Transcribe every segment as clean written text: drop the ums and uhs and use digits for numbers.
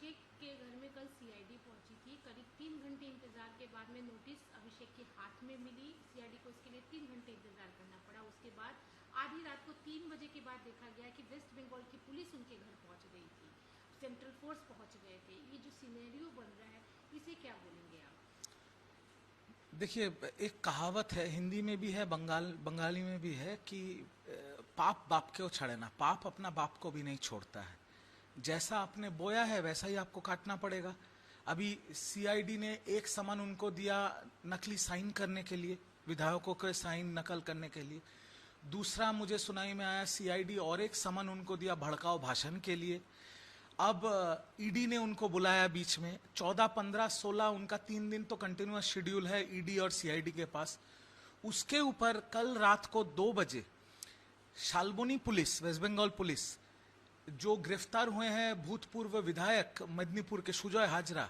अभिषेक के घर में कल सीआईडी पहुंची थी। करीब 3 घंटे इंतजार के बाद में नोटिस अभिषेक के हाथ में मिली। सीआईडी को इसके लिए 3 घंटे इंतजार करना पड़ा। उसके बाद आधी रात को 3 बजे के बाद देखा गया कि वेस्ट बंगाल की पुलिस उनके घर पहुंच गई थी, सेंट्रल फोर्स पहुंच गए थे। ये जो सिनेरियो बन रहा है, इसे क्या बोलेंगे आप? देखिए, एक कहावत है, हिंदी में भी है, बंगाली में भी है कि पाप बाप को छड़े ना। पाप अपना बाप को भी नहीं छोड़ता है। जैसा आपने बोया है वैसा ही आपको काटना पड़ेगा। अभी सीआईडी ने एक समन उनको दिया नकली साइन करने के लिए, विधायकों के साइन नकल करने के लिए। दूसरा मुझे सुनाई में आया सीआईडी और एक समन उनको दिया भड़काऊ भाषण के लिए। अब ईडी ने उनको बुलाया बीच में 14, 15, 16 उनका 3 दिन तो कंटिन्यूअस शेड्यूल है ईडी और सीआईडी के पास। उसके ऊपर कल रात को 2 बजे शाल्बनी पुलिस, वेस्ट बंगाल पुलिस, जो गिरफ्तार हुए हैं भूतपूर्व विधायक मेदिनीपुर के सुजय हाजरा,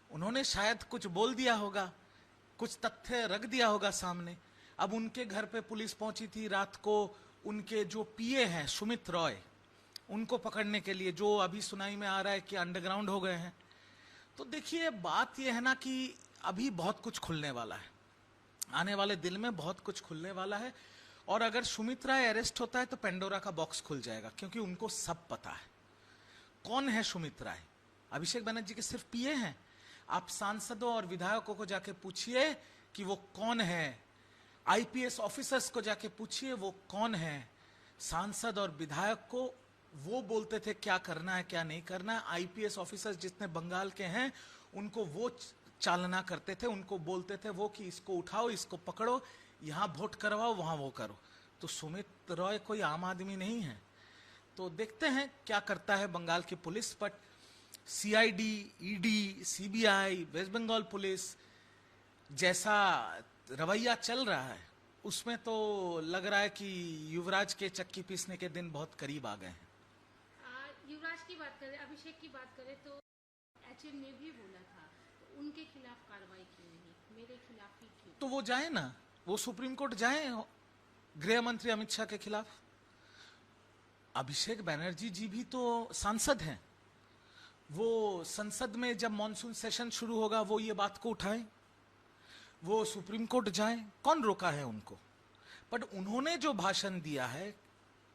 उन्होंने शायद कुछ बोल दिया होगा, कुछ तथ्य रख दिया होगा सामने। अब उनके घर पे पुलिस पहुंची थी रात को, उनके जो पीए हैं सुमित रॉय, उनको पकड़ने के लिए, जो अभी सुनाई में आ रहा है कि अंडरग्राउंड हो गए हैं। तो देखिए, बात यह है ना कि अभी बहुत कुछ खुलने वाला है, आने वाले दिन में बहुत कुछ खुलने वाला है। और अगर सुमित राय अरेस्ट होता है तो पेंडोरा का बॉक्स खुल जाएगा, क्योंकि उनको सब पता है कौन है सुमित राय। अभिषेक बनर्जी के सिर्फ पीए हैं। आप सांसदों और विधायकों को जाके पूछिए कि वो कौन है, आईपीएस ऑफिसर्स को जाके पूछिए वो कौन है। सांसद और विधायक को वो बोलते थे क्या करना है क्या नहीं करना है। आईपीएस ऑफिसर्स जितने बंगाल के हैं उनको वो चालना करते थे, उनको बोलते थे वो कि इसको उठाओ, इसको पकड़ो, यहां वोट करवाओ, वहां वो करो। तो सुमित रॉय कोई आम आदमी नहीं है। तो देखते हैं क्या करता है बंगाल की police. But CID, ED, CBI, West Bengal police जैसा रवैया चल रहा है उसमें तो लग रहा है कि युवराज के चक्की पीसने के दिन बहुत करीब आ गए हैं। युवराज की बात करें, अभिषेक की बात करें तो एचएम ने भी बोला था, तो उनके खिलाफ कार्रवाई क्यों नहीं, मेरे खिलाफ ही क्यों? तो वो जाए ना, वो सुप्रीम कोर्ट जाए गृह मंत्री अमित शाह के खिलाफ। अभिषेक बनर्जी जी भी तो सांसद हैं। वो संसद में जब मॉनसून सेशन शुरू होगा वो ये बात को उठाएं, वो सुप्रीम कोर्ट जाएं, कौन रोका है उनको? बट उन्होंने जो भाषण दिया है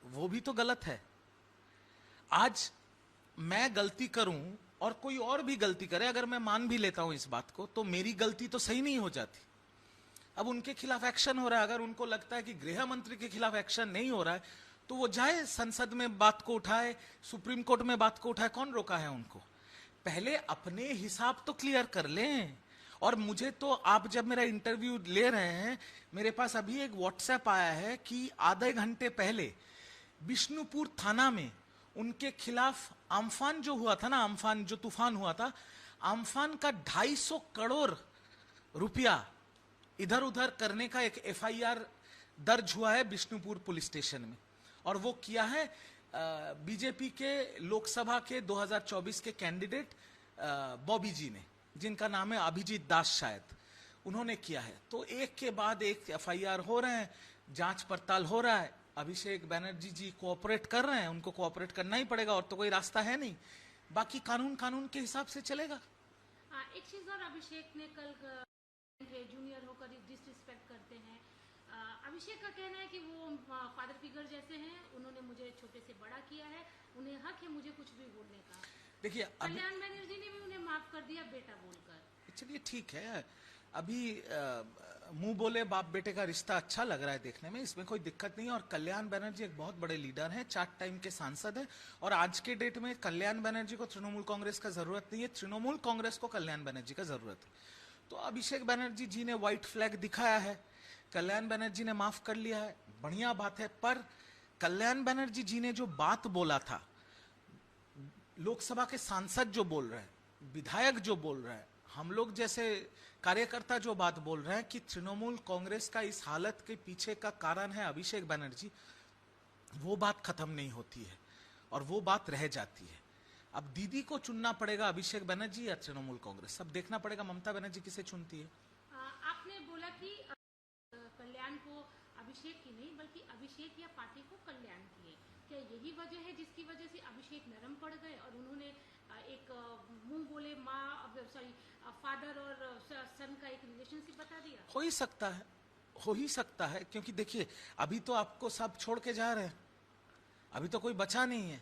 वो भी तो गलत है। आज मैं गलती करूं और कोई और भी गलती करे, अगर मैं मान भी लेता हूं इस बात को, तो मेरी गलती तो सही नहीं हो जाती। अब उनके खिलाफ एक्शन हो रहा है। अगर उनको लगता है कि गृह मंत्री के खिलाफ एक्शन नहीं हो रहा है तो वो जाए संसद में बात को उठाए, सुप्रीम कोर्ट में बात को उठाए, कौन रोका है उनको? पहले अपने हिसाब तो क्लियर कर लें। और मुझे तो, आप जब मेरा इंटरव्यू ले रहे हैं, मेरे पास अभी एक व्हाट्सएप आया है कि आधे घंटे पहले बिष्णुपुर थाना में उनके खिलाफ अम्फान जो हुआ था ना, अम्फान जो तूफान हुआ था, अम्फान का 250 करोड़ रुपया इधर उधर करने का एक एफआईआर दर्ज हुआ है बिष्णुपुर पुलिस स्टेशन में। और वो किया है बीजेपी के लोकसभा के 2024 के कैंडिडेट बॉबी जी ने, जिनका नाम है अभिजीत दास शायद, उन्होंने किया है। तो एक के बाद एक एफआईआर हो रहे हैं, जांच पड़ताल हो रहा है। अभिषेक बनर्जी जी कोऑपरेट कर रहे हैं, उनको कोऑपरेट करना ही पड़ेगा, और तो कोई रास्ता है नहीं। बाकी कानून के हिसाब से चलेगा। एक चीज और, अभिषेक ने कल जूनियर होकर डिसरिस्पेक्ट करते हैं। अभिषेक का कहना है कि वो फादर फिगर जैसे हैं, उन्होंने मुझे छोटे से बड़ा किया है, उन्हें हक है मुझे कुछ भी बोलने का। देखिए, कल्याण बनर्जी ने भी उन्हें माफ कर दिया बेटा बोलकर। चलिए ठीक है, अभी मुंह बोले बाप बेटे का रिश्ता अच्छा लग रहा है देखने में, इसमें कोई दिक्कत नहीं है। और कल्याण बनर्जी एक बहुत बड़े लीडर हैं, 4 टाइम के सांसद हैं। और आज के डेट में कल्याण बनर्जी को तृणमूल कांग्रेस का जरूरत नहीं है, तृणमूल कांग्रेस को कल्याण बनर्जी का जरूरत है। तो अभिषेक बनर्जी जी ने व्हाइट फ्लैग दिखाया है, कल्याण बनर्जी ने माफ कर लिया है, बढ़िया बात है। पर कल्याण बनर्जी जी ने जो बात बोला था, लोकसभा के सांसद जो बोल रहे हैं, विधायक जो बोल रहे हैं, हम लोग जैसे कार्यकर्ता जो बात बोल रहे हैं कि तृणमूल कांग्रेस का इस हालत के पीछे का कारण है अभिषेक बनर्जी, वो बात खत्म नहीं होती है और वो बात रह जाती है। अब दीदी को चुनना पड़ेगा, अभिषेक बनर्जी या तृणमूल कांग्रेस, अब देखना पड़ेगा ममता बनर्जी किसे चुनती है। आपने बोला कि कल्याण को अभिषेक की नहीं बल्कि अभिषेक या पार्टी को कल्याण की है, क्या यही वजह है जिसकी वजह से अभिषेक नरम पड़ गए और उन्होंने एक सॉरी फादर और सन का एक रिलेशनशिप बता दिया? हो ही सकता है, हो ही सकता है, क्योंकि देखिए अभी तो आपको सब छोड़ के जा रहे हैं, अभी तो कोई बचा नहीं है।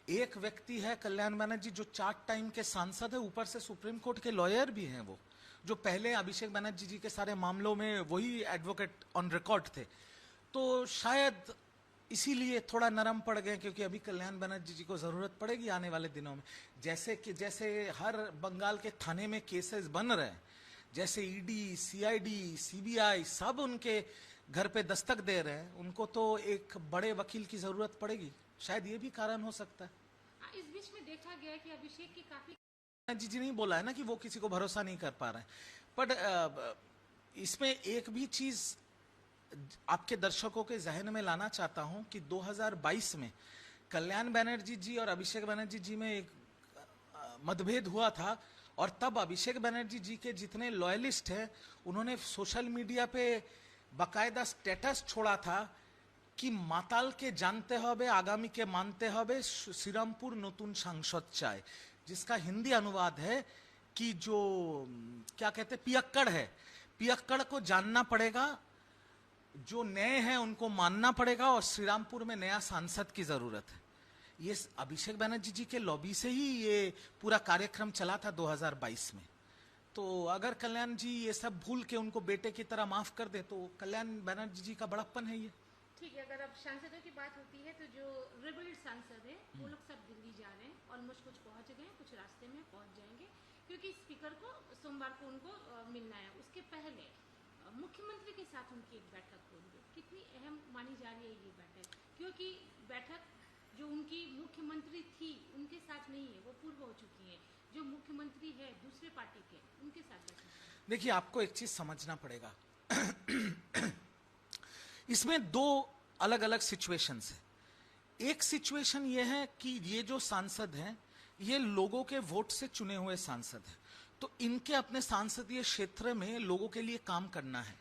एक व्यक्ति है कल्याण बनर्जी जो 4 टाइम के सांसद है, ऊपर से सुप्रीम कोर्ट के लॉयर भी हैं, वो जो पहले अभिषेक बनर्जी जी के सारे मामलों में वही एडवोकेट ऑन रिकॉर्ड थे। तो शायद इसीलिए थोड़ा नरम पड़ गए, क्योंकि अभी कल्याण बनर्जी जी को जरूरत पड़ेगी आने वाले दिनों में। जैसे हर बंगाल के थाने में केसेस बन रहे हैं, जैसे ईडी, सीआईडी, सीबीआई सब उनके घर पे दस्तक दे रहे हैं, उनको तो एक बड़े वकील की जरूरत पड़ेगी। शायद ये भी कारण हो सकता है। इस बीच में देखा गया कि अभिषेक की काफी जी नहीं बोला है ना कि वो किसी को भरोसा नहीं कर पा रहे हैं, बट इसमें एक भी चीज आपके दर्शकों के जहन में लाना चाहता हूं कि 2022 में कल्याण बनर्जी जी और अभिषेक बनर्जी जी में एक मतभेद हुआ था, और तब अभिषेक बनर्जी जी के जितने लॉयलिस्ट हैं उन्होंने सोशल मीडिया पे बाकायदा स्टेटस छोड़ा था कि माताल के जानते होबे आगामी के मानते होबे श्रीरामपुर नतून सांसद चाय, जिसका हिंदी अनुवाद है कि जो क्या कहते पियक्कड़ है, पियक्कड़ को जानना पड़ेगा, जो नए हैं उनको मानना पड़ेगा, और श्रीरामपुर में नया सांसद की जरूरत है। ये अभिषेक बनर्जी जी के लॉबी से ही ये पूरा कार्यक्रम चला था 2022 में। तो अगर कल्याण जी ये सब भूल के उनको बेटे की तरह माफ कर दे तो कल्याण बनर्जी जी का बड़प्पन है ये। ठीक है, अगर अब सांसदों की बात होती है तो जो रिबेल्ड सांसद है वो लोग सब दिल्ली जा रहे हैं, ऑलमोस्ट कुछ पहुंच गए, कुछ रास्ते में पहुंच जाएंगे, क्योंकि स्पीकर को सोमवार को उनको मिलना है। उसके पहले मुख्यमंत्री के साथ उनकी एक बैठक होगी। कितनी अहम मानी जा रही है ये बैठक, क्योंकि बैठक जो उनकी मुख्यमंत्री थी उनके साथ नहीं है, वो पूर्व हो चुकी है। जो मुख्यमंत्री है दूसरे पार्टी के, उनके साथ बैठक। देखिए आपको एक चीज समझना पड़ेगा इसमें 2 अलग अलग सिचुएशंस है। एक सिचुएशन ये है कि ये जो सांसद हैं ये लोगों के वोट से चुने हुए सांसद हैं, तो इनके अपने सांसदीय क्षेत्र में लोगों के लिए काम करना है,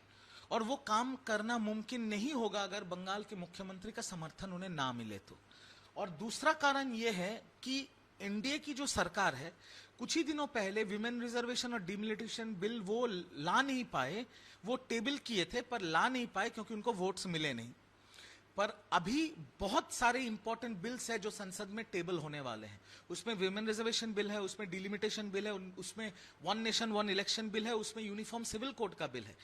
और वो काम करना मुमकिन नहीं होगा अगर बंगाल के मुख्यमंत्री का समर्थन उन्हें ना मिले तो। और दूसरा कारण ये है कि एनडीए की जो सरकार है, कुछ ही दिनों पहले विमेन रिजर्वेशन और डिमिलिटेशन बिल वो ला नहीं पाए, वो टेबल किए थे पर ला नहीं पाए क्योंकि उनको वोट्स मिले नहीं। पर अभी बहुत सारे इंपॉर्टेंट बिल्स है जो संसद में टेबल होने वाले हैं। उसमें विमेन रिजर्वेशन बिल है, उसमें डिलिमिटेशन बिल है, उसमें one nation one election bill है, उसमें यूनिफॉर्म सिविल कोड का बिल है।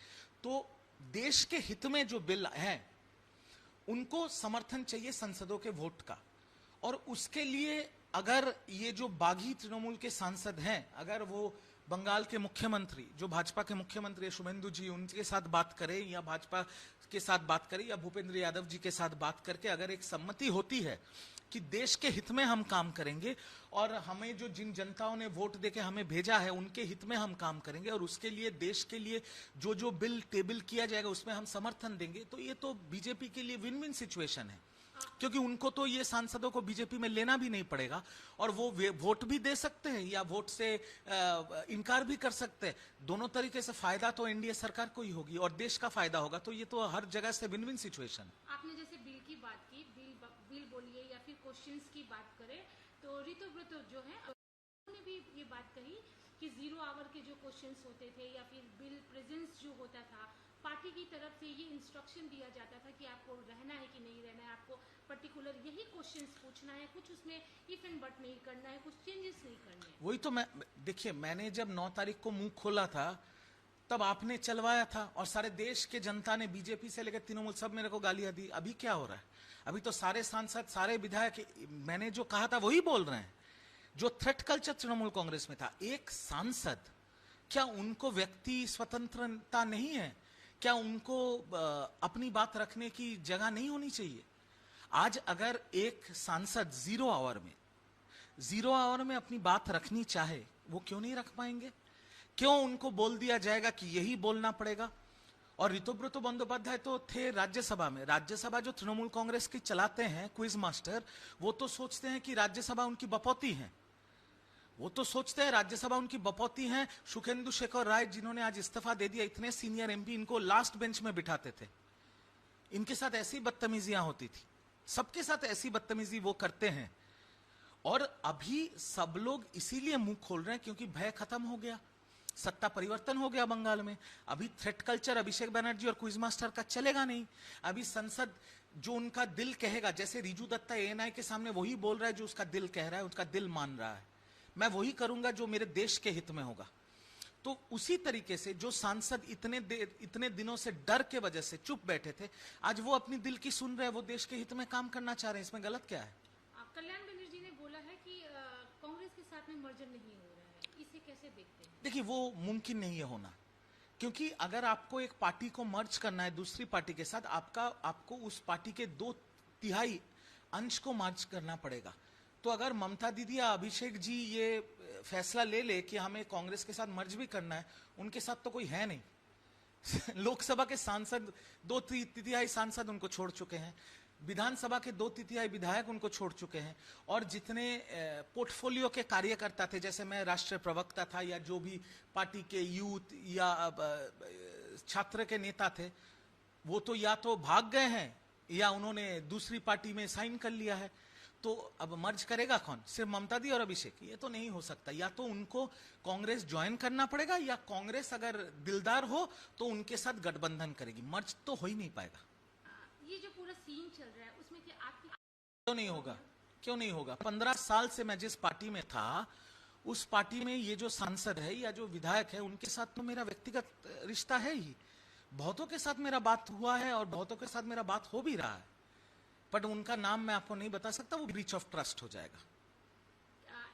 तो देश के हित में जो बिल है उनको समर्थन चाहिए संसदों के वोट का, और उसके लिए अगर ये जो बागी तृणमूल के सांसद हैं, अगर वो बंगाल के मुख्यमंत्री जो भाजपा के मुख्यमंत्री है शुभेंदु जी, उनके साथ बात करें या भाजपा के साथ बात करें या भूपेंद्र यादव जी के साथ बात करके अगर एक सम्मति होती है कि देश के हित में हम काम करेंगे और हमें जो जिन जनताओं ने वोट देके हमें भेजा है उनके हित में हम काम करेंगे, और उसके लिए देश के लिए जो जो बिल टेबल किया जाएगा उसमें हम समर्थन देंगे, तो ये तो बीजेपी के लिए विन विन सिचुएशन है, क्योंकि उनको तो ये सांसदों को बीजेपी में लेना भी नहीं पड़ेगा और वो वोट भी दे सकते हैं या वोट से इनकार भी कर सकते हैं। दोनों तरीके से फायदा तो एनडीए सरकार को ही होगी और देश का फायदा होगा, तो ये तो हर जगह से विन विन सिचुएशन। आपने जैसे बिल की बात की, बिल बोलिए या फिर क्वेश्चंस की बात करें तो ऋतुव्रत जो है उन्होंने भी ये बात कही कि 0 आवर के जो क्वेश्चंस होते थे या फिर बिल प्रेजेंस जो होता था, पार्टी की तरफ से ये इंस्ट्रक्शन दिया जाता था कि आपको रहना है कि नहीं रहना है, आपको पर्टिकुलर यही क्वेश्चंस पूछना है, कुछ उसमें इफ एंड बट नहीं करना है, कुछ चेंजेस नहीं करने हैं। वही तो मैं देखिए, मैंने जब 9 तारीख को मुंह खोला था तब आपने चलवाया था और सारे देश के जनता ने बीजेपी से लेकर तृणमूल सब मेरे को गालियां दी। अभी क्या हो रहा है? अभी तो सारे सांसद सारे विधायक मैंने जो कहा था वही बोल रहे हैं। जो थ्रेट कल्चर तृणमूल कांग्रेस में था, एक सांसद, क्या उनको व्यक्ति स्वतंत्रता नहीं है? क्या उनको अपनी बात रखने की जगह नहीं होनी चाहिए? आज अगर एक सांसद 0 आवर में अपनी बात रखनी चाहे, वो क्यों नहीं रख पाएंगे? क्यों उनको बोल दिया जाएगा कि यही बोलना पड़ेगा? और ऋतुव्रत बंदोपाध्याय तो थे राज्यसभा में। राज्यसभा जो तृणमूल कांग्रेस की चलाते हैं क्विज मास्टर, वो तो सोचते हैं कि राज्यसभा उनकी बपौती है, वो तो सोचते हैं राज्यसभा उनकी बपौती है। सुखेंदु शेखर राय जिन्होंने आज इस्तीफा दे दिया, इतने सीनियर एमपी, इनको लास्ट बेंच में बिठाते थे, इनके साथ ऐसी बदतमीजियां होती थी, सबके साथ ऐसी बदतमीजी वो करते हैं। और अभी सब लोग इसीलिए मुंह खोल रहे हैं क्योंकि भय खत्म हो गया, सत्ता परिवर्तन हो गया बंगाल में। अभी थ्रेट कल्चर अभिषेक बनर्जी और क्विज मास्टर का चलेगा नहीं। अभी संसद जो उनका दिल कहेगा, जैसे रिजू दत्ता एएनआई के सामने वही बोल रहा है जो उसका दिल कह रहा है, उसका दिल मान रहा है, मैं वही करूंगा जो मेरे देश के हित में होगा। तो उसी तरीके से जो सांसद इतने दिनों से डर के वजह से चुप बैठे थे, आज वो अपनी दिल की सुन रहे हैं, वो देश के हित में काम करना चाह रहे हैं। इसमें गलत क्या है? कल्याण बनर्जी ने बोला है कि कांग्रेस के साथ में मर्जर नहीं हो रहा है, इसे कैसे देखते हैं? देखिए, वो मुमकिन नहीं है होना, क्योंकि अगर आपको एक पार्टी को मर्ज करना है दूसरी पार्टी के साथ, आपको उस पार्टी के 2/3 अंश को मर्ज करना पड़ेगा। तो अगर ममता दीदी या अभिषेक जी ये फैसला ले कि हमें कांग्रेस के साथ मर्ज भी करना है, उनके साथ तो कोई है नहीं। लोकसभा के सांसद 2/3 सांसद उनको छोड़ चुके हैं, विधानसभा के 2/3 विधायक उनको छोड़ चुके हैं, और जितने पोर्टफोलियो के कार्यकर्ता थे, जैसे मैं राष्ट्रीय प्रवक्ता था या जो भी पार्टी के यूथ या छात्र के नेता थे, वो तो या तो भाग गए हैं या उन्होंने दूसरी पार्टी में साइन कर लिया है। तो अब मर्ज करेगा कौन? सिर्फ ममता दी और अभिषेक? ये तो नहीं हो सकता। या तो उनको कांग्रेस ज्वाइन करना पड़ेगा, या कांग्रेस अगर दिलदार हो तो उनके साथ गठबंधन करेगी। मर्ज तो हो ही नहीं पाएगा। ये जो पूरा सीन चल रहा है उसमें क्या आपकी क्यों नहीं होगा? क्यों नहीं होगा? 15 साल से मैं जिस पार्टी में था, उस पार्टी में ये जो सांसद है या जो विधायक है, उनके साथ तो मेरा व्यक्तिगत रिश्ता है ही। बहुतों के साथ मेरा बात हुआ है और बहुतों के साथ मेरा बात हो भी रहा है, बट उनका नाम मैं आपको नहीं बता सकता, वो ब्रीच ऑफ ट्रस्ट हो जाएगा।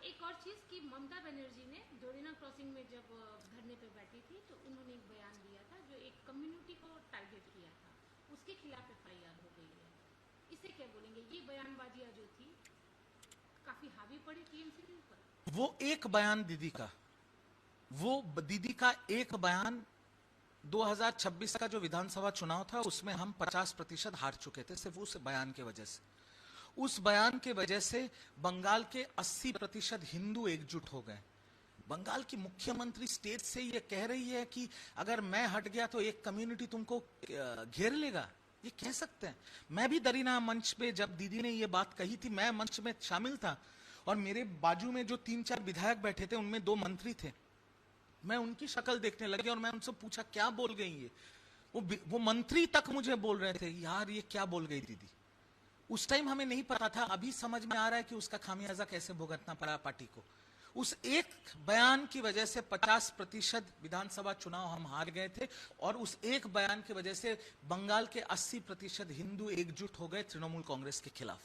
एक और चीज कि ममता बनर्जी ने जोड़ीना क्रॉसिंग में जब धरने पे बैठी थी तो उन्होंने एक बयान दिया था जो एक कम्युनिटी को टारगेट किया था, उसके खिलाफ एफआईआर हो गई है। इसे क्या बोलेंगे? ये बयानबाजियां जो थी काफी हावी पड़ी टीएमसी के ऊपर। वो एक बयान दीदी का एक बयान 2026 का जो विधानसभा चुनाव था, उसमें हम 50% हार चुके थे सिर्फ उस बयान के वजह से। उस बयान के वजह से बंगाल के 80% हिंदू एकजुट हो गए। बंगाल की मुख्यमंत्री स्टेज से ये कह रही है कि अगर मैं हट गया तो एक कम्युनिटी तुमको घेर लेगा। ये कह सकते हैं। मैं भी दरीना मंच पे जब दीदी ने ये बात कही थी, मैं मंच में शामिल था, और मेरे बाजू में जो 3-4 विधायक बैठे थे, उनमें 2 मंत्री थे। मैं उनकी शक्ल देखने लगे और मैं उनसे पूछा क्या बोल गई ये? वो मंत्री तक मुझे बोल रहे थे, यार ये क्या बोल गई दीदी। उस टाइम हमें नहीं पता था, अभी समझ में आ रहा है कि उसका खामियाजा कैसे भुगतना पड़ा पार्टी को। उस एक बयान की वजह से 50% विधानसभा चुनाव हम हार गए थे, और उस एक बयान की वजह से बंगाल के 80% हिंदू एकजुट हो गए तृणमूल कांग्रेस के खिलाफ।